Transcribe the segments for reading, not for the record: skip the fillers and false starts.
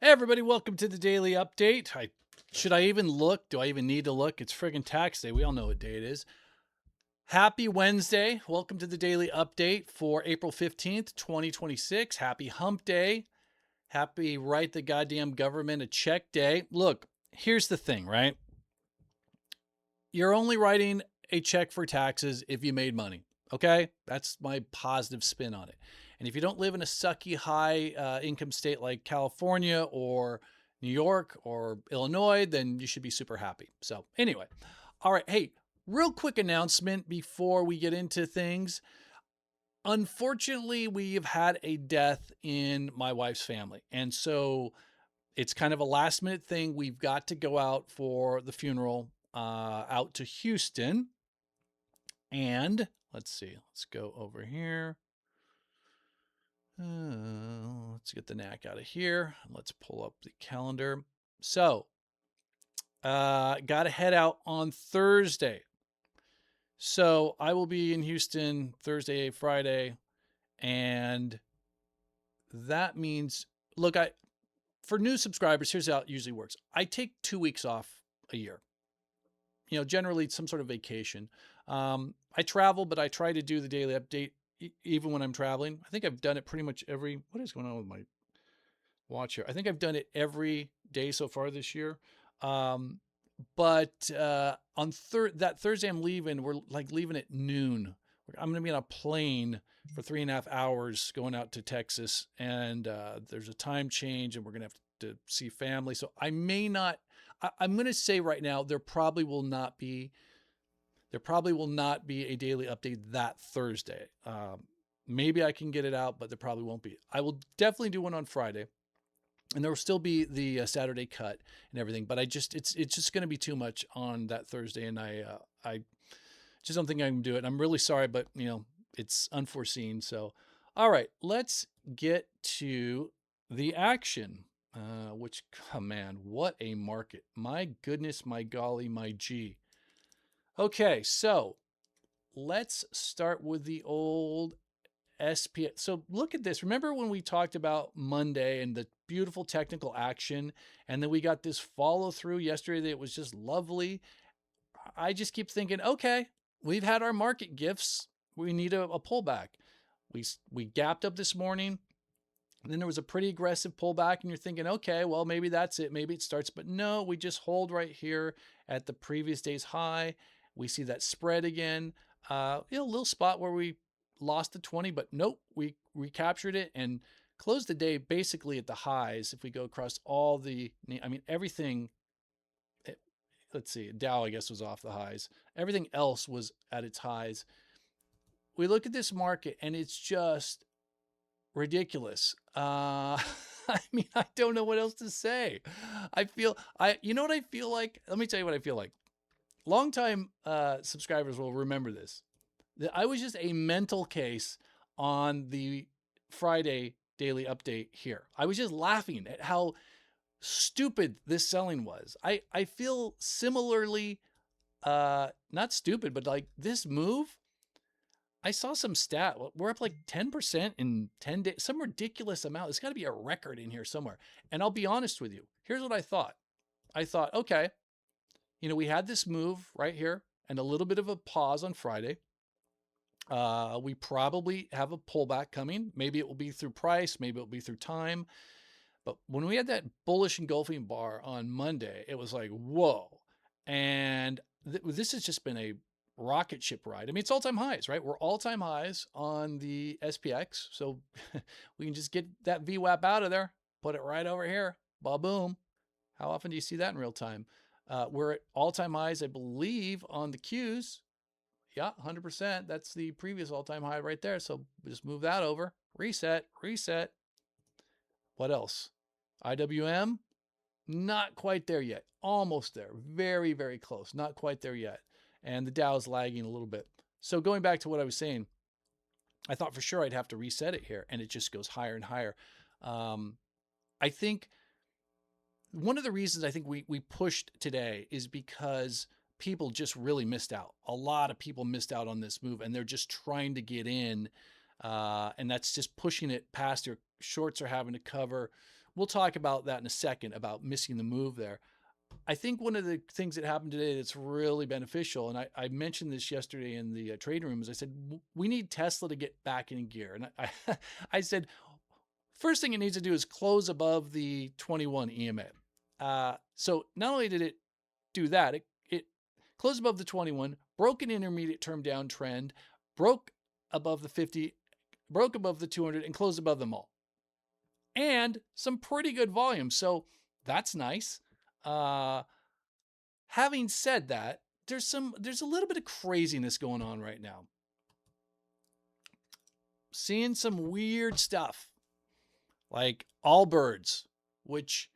Hey everybody, welcome to the daily update. Should I even look? Do I even need to look? It's friggin' tax day. We all know what day it is. Happy Wednesday. Welcome to the daily update for April 15th, 2026. Happy hump day. Happy write the goddamn government a check day. Look, here's the thing, right? You're only writing a check for taxes if you made money. Okay? That's my positive spin on it. And if you don't live in a sucky high income state like California or New York or Illinois, then you should be super happy. So, anyway, all right. Hey, real quick announcement before we get into things. Unfortunately, we've had a death in my wife's family. And so it's kind of a last minute thing. We've got to go out for the funeral out to Houston. And let's see, let's go over here. Let's get the knack out of here. Let's pull up the calendar. So, got to head out on Thursday. So I will be in Houston Thursday, Friday, and that means, look, for new subscribers, here's how it usually works. I take 2 weeks off a year. Generally some sort of vacation. I travel, but I try to do the daily update even when I'm traveling. I think I've done it pretty much what is going on with my watch here? I think I've done it every day so far this year. But on that Thursday I'm leaving, we're like leaving at noon. I'm going to be on a plane for 3.5 hours going out to Texas, and there's a time change, and we're going to have to see family. So I may not. I'm going to say right now there probably will not be a daily update that Thursday. Maybe I can get it out, but there probably won't be. I will definitely do one on Friday, and there will still be the Saturday cut and everything. But it's just going to be too much on that Thursday, and I just don't think I can do it. I'm really sorry, but it's unforeseen. So, all right, let's get to the action. Oh man, what a market. My goodness, my golly, my gee. Okay, so let's start with the old SPX. So look at this. Remember when we talked about Monday and the beautiful technical action, and then we got this follow through yesterday that was just lovely. I just keep thinking, okay, we've had our market gifts. We need a pullback. We gapped up this morning. And then there was a pretty aggressive pullback, and you're thinking, okay, well, maybe that's it. Maybe it starts. But no, we just hold right here at the previous day's high. We see that spread again. A little spot where we lost the 20, but nope, we recaptured it and closed the day basically at the highs. If we go across everything, let's see, Dow, I guess, was off the highs. Everything else was at its highs. We look at this market, and it's just ridiculous. I don't know what else to say. You know what I feel like? Let me tell you what I feel like. Longtime subscribers will remember this. I was just a mental case on the Friday daily update here. I was just laughing at how stupid this selling was. I feel similarly, not stupid, but like this move, I saw some stat. We're up like 10% in 10 days, some ridiculous amount. There's got to be a record in here somewhere. And I'll be honest with you. Here's what I thought. I thought, okay, we had this move right here and a little bit of a pause on Friday. We probably have a pullback coming. Maybe it will be through price. Maybe it will be through time. But when we had that bullish engulfing bar on Monday, it was like, whoa. And this has just been a rocket ship ride. I mean, it's all-time highs, right? We're all-time highs on the SPX. So we can just get that VWAP out of there, put it right over here. Ba-boom. How often do you see that in real time? We're at all-time highs, I believe, on the Qs. Yeah, 100%. That's the previous all-time high right there. So just move that over. Reset. What else? IWM? Not quite there yet. Almost there. Very, very close. Not quite there yet. And the Dow is lagging a little bit. So going back to what I was saying, I thought for sure I'd have to reset it here, and it just goes higher and higher. I think one of the reasons I think we pushed today is because people just really missed out. A lot of people missed out on this move, and they're just trying to get in, and that's just pushing it past. Their shorts are having to cover. we'll talk about that in a second about missing the move there. I think one of the things that happened today that's really beneficial, and I mentioned this yesterday in the trading room, is I said, we need Tesla to get back in gear. And I said, first thing it needs to do is close above the 21 EMA. So not only did it do that, it closed above the 21, broke an intermediate term downtrend, broke above the 50, broke above the 200, and closed above them all. And some pretty good volume. So that's nice. Having said that, there's a little bit of craziness going on right now. Seeing some weird stuff like Allbirds, which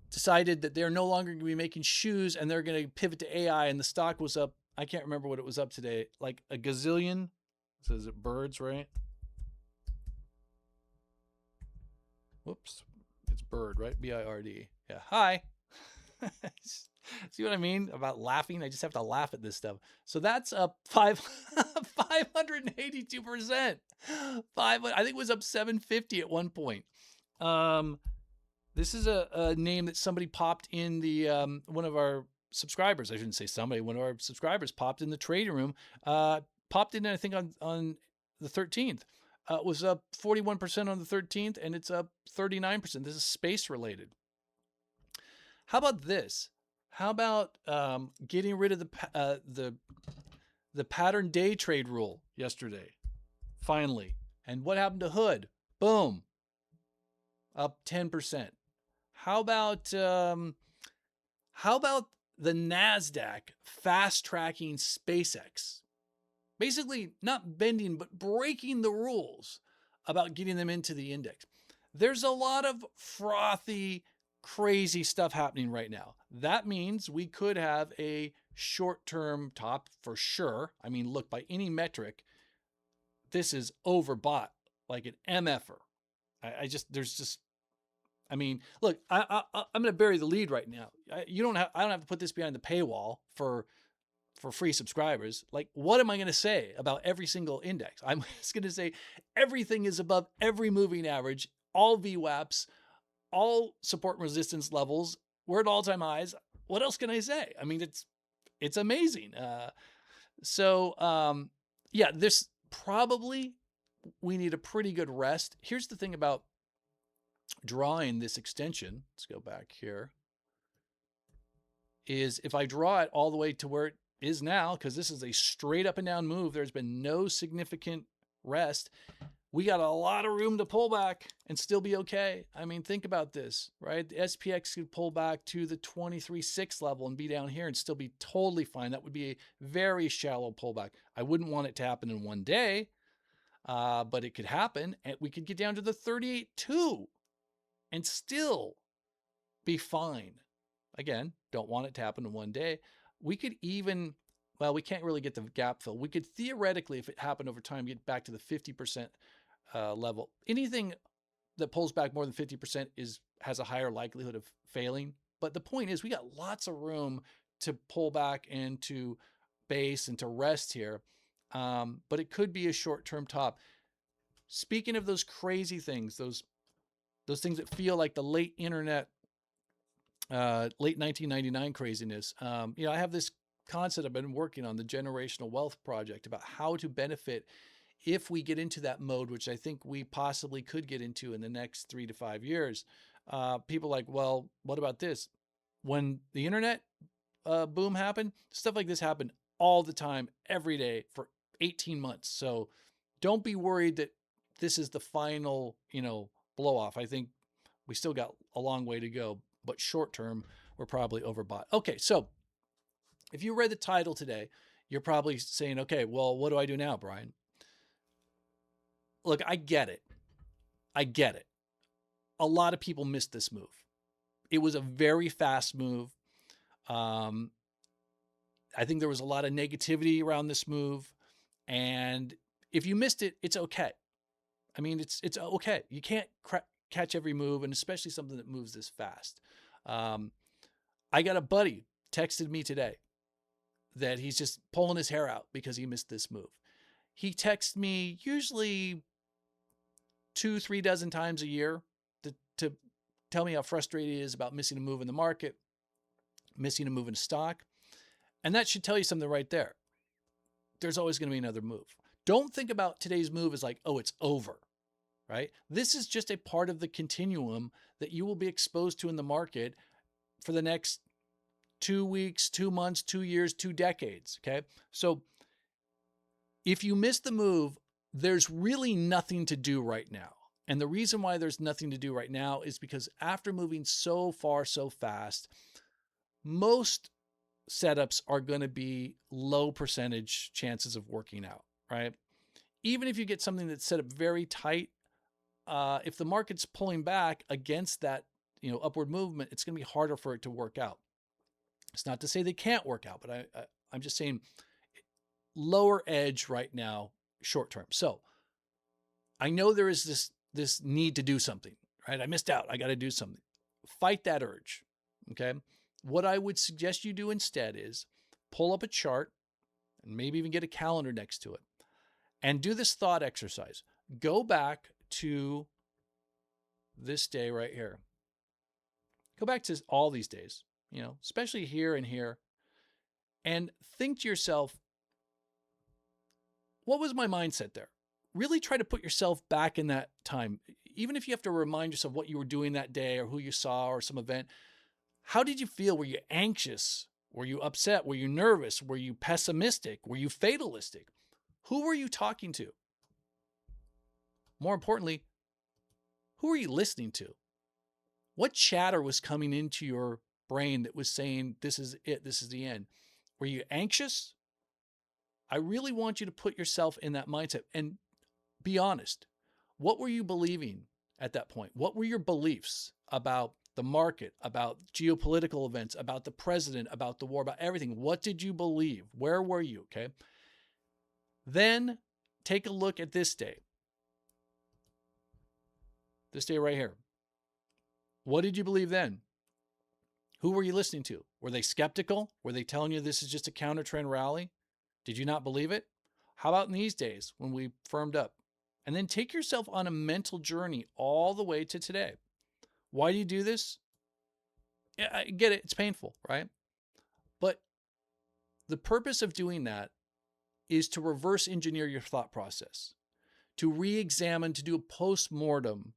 decided that they're no longer going to be making shoes and they're going to pivot to AI, and the stock was up. I can't remember what it was up today, like a gazillion. So is it birds, right? Whoops. It's bird, right? B-I-R-D. Yeah. Hi. See what I mean about laughing? I just have to laugh at this stuff. So that's up 582%. I think it was up 750 at one point. This is a name that somebody popped in the one of our subscribers. I shouldn't say somebody. One of our subscribers popped in the trading room. Popped in, I think, on the 13th. It was up 41% on the 13th, and it's up 39%. This is space related. How about this? How about getting rid of the pattern day trade rule yesterday? Finally. And what happened to Hood? Boom. Up 10%. How about the NASDAQ fast tracking SpaceX? Basically not bending, but breaking the rules about getting them into the index. There's a lot of frothy, crazy stuff happening right now. That means we could have a short-term top for sure. I mean, look, by any metric, this is overbought like an MFer. I mean, look, I'm going to bury the lead right now. I don't have to put this behind the paywall for free subscribers. Like, what am I going to say about every single index? I'm just going to say everything is above every moving average, all VWAPs, all support and resistance levels. We're at all-time highs. What else can I say? I mean, it's amazing. Yeah, this probably, we need a pretty good rest. Here's the thing about drawing this extension. Let's go back here. Is if I draw it all the way to where it is now, because this is a straight up and down move, there's been no significant rest. We got a lot of room to pull back and still be okay. I mean, think about this, right? The SPX could pull back to the 23.6 level and be down here and still be totally fine. That would be a very shallow pullback. I wouldn't want it to happen in one day, but it could happen. And we could get down to the 38.2 and still be fine. Again, don't want it to happen in one day. We could even, well, we can't really get the gap fill. We could theoretically, if it happened over time, get back to the 50% level. Anything that pulls back more than 50% has a higher likelihood of failing. But the point is, we got lots of room to pull back and to base and to rest here. But it could be a short-term top. Speaking of those crazy things, those things that feel like the late internet, late 1999 craziness. I have this concept I've been working on, the generational wealth project, about how to benefit if we get into that mode, which I think we possibly could get into in the next 3 to 5 years. People like, well, what about this? When the internet boom happened, stuff like this happened all the time, every day for 18 months. So don't be worried that this is the final, blow off. I think we still got a long way to go, but short term, we're probably overbought. Okay, so if you read the title today, you're probably saying, okay, well, what do I do now, Brian? Look, I get it. A lot of people missed this move. It was a very fast move. I think there was a lot of negativity around this move. And if you missed it, it's okay. I mean, it's okay. You can't catch every move, and especially something that moves this fast. I got a buddy texted me today that he's just pulling his hair out because he missed this move. He texts me usually 2-3 dozen times a year to tell me how frustrated he is about missing a move in the market, missing a move in stock. And that should tell you something right there. There's always going to be another move. Don't think about today's move as like, oh, it's over, right? This is just a part of the continuum that you will be exposed to in the market for the next 2 weeks, 2 months, 2 years, 2 decades. Okay. So if you miss the move, there's really nothing to do right now. And the reason why there's nothing to do right now is because after moving so far, so fast, most setups are going to be low percentage chances of working out, right? Even if you get something that's set up very tight, if the market's pulling back against that, upward movement, it's going to be harder for it to work out. It's not to say they can't work out, but I'm just saying lower edge right now, short term. So I know there is this need to do something, right? I missed out. I got to do something. Fight that urge. Okay. What I would suggest you do instead is pull up a chart and maybe even get a calendar next to it and do this thought exercise. Go back to this day right here. Go back to all these days, especially here and here, and think to yourself, what was my mindset there? Really try to put yourself back in that time. Even if you have to remind yourself what you were doing that day or who you saw or some event, how did you feel? Were you anxious? Were you upset? Were you nervous? Were you pessimistic? Were you fatalistic? Who were you talking to? More importantly, who were you listening to? What chatter was coming into your brain that was saying, this is it, this is the end? Were you anxious? I really want you to put yourself in that mindset and be honest. What were you believing at that point? What were your beliefs about the market, about geopolitical events, about the president, about the war, about everything? What did you believe? Where were you? Okay. Then take a look at this day. This day right here. What did you believe then? Who were you listening to? Were they skeptical? Were they telling you this is just a counter trend rally? Did you not believe it? How about in these days when we firmed up? And then take yourself on a mental journey all the way to today. Why do you do this? Yeah, I get it. It's painful, right? But the purpose of doing that is to reverse engineer your thought process, to re-examine, to do a post-mortem,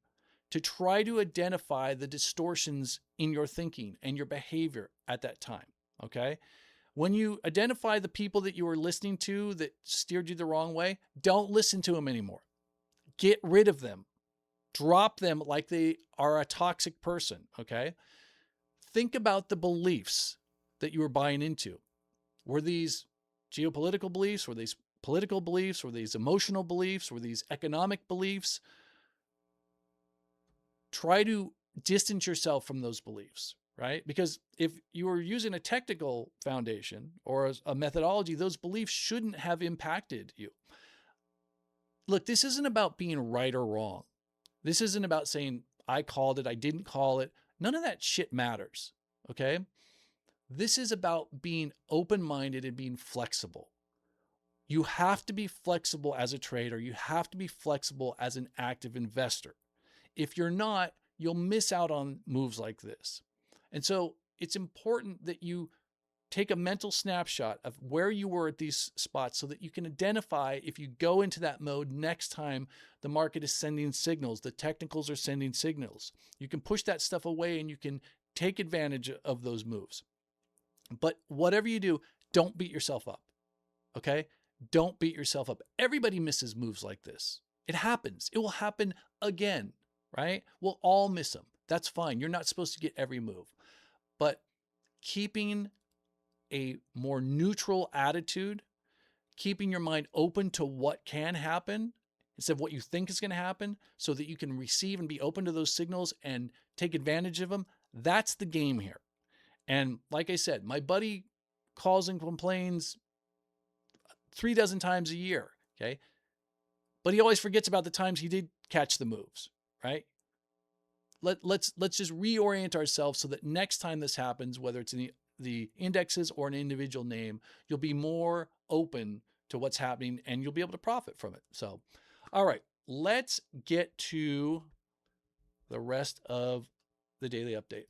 to try to identify the distortions in your thinking and your behavior at that time, okay? When you identify the people that you were listening to that steered you the wrong way, don't listen to them anymore. Get rid of them. Drop them like they are a toxic person, okay? Think about the beliefs that you were buying into. Were these geopolitical beliefs? Were these political beliefs? Were these emotional beliefs? Were these economic beliefs? Try to distance yourself from those beliefs, right? Because if you were using a technical foundation or a methodology, those beliefs shouldn't have impacted you. Look, this isn't about being right or wrong. This isn't about saying, I called it, I didn't call it. None of that shit matters, okay? This is about being open-minded and being flexible. You have to be flexible as a trader. You have to be flexible as an active investor. If you're not, you'll miss out on moves like this. And so it's important that you take a mental snapshot of where you were at these spots so that you can identify if you go into that mode next time the market is sending signals, the technicals are sending signals. You can push that stuff away and you can take advantage of those moves. But whatever you do, don't beat yourself up, okay? Don't beat yourself up. Everybody misses moves like this. It happens. It will happen again, right? We'll all miss them. That's fine. You're not supposed to get every move. But keeping a more neutral attitude, keeping your mind open to what can happen instead of what you think is going to happen so that you can receive and be open to those signals and take advantage of them, that's the game here. And like I said, my buddy calls and complains 36 times a year, okay? But he always forgets about the times he did catch the moves, right? Let's just reorient ourselves so that next time this happens, whether it's in the indexes or an individual name, you'll be more open to what's happening and you'll be able to profit from it. So, all right, let's get to the rest of the daily update.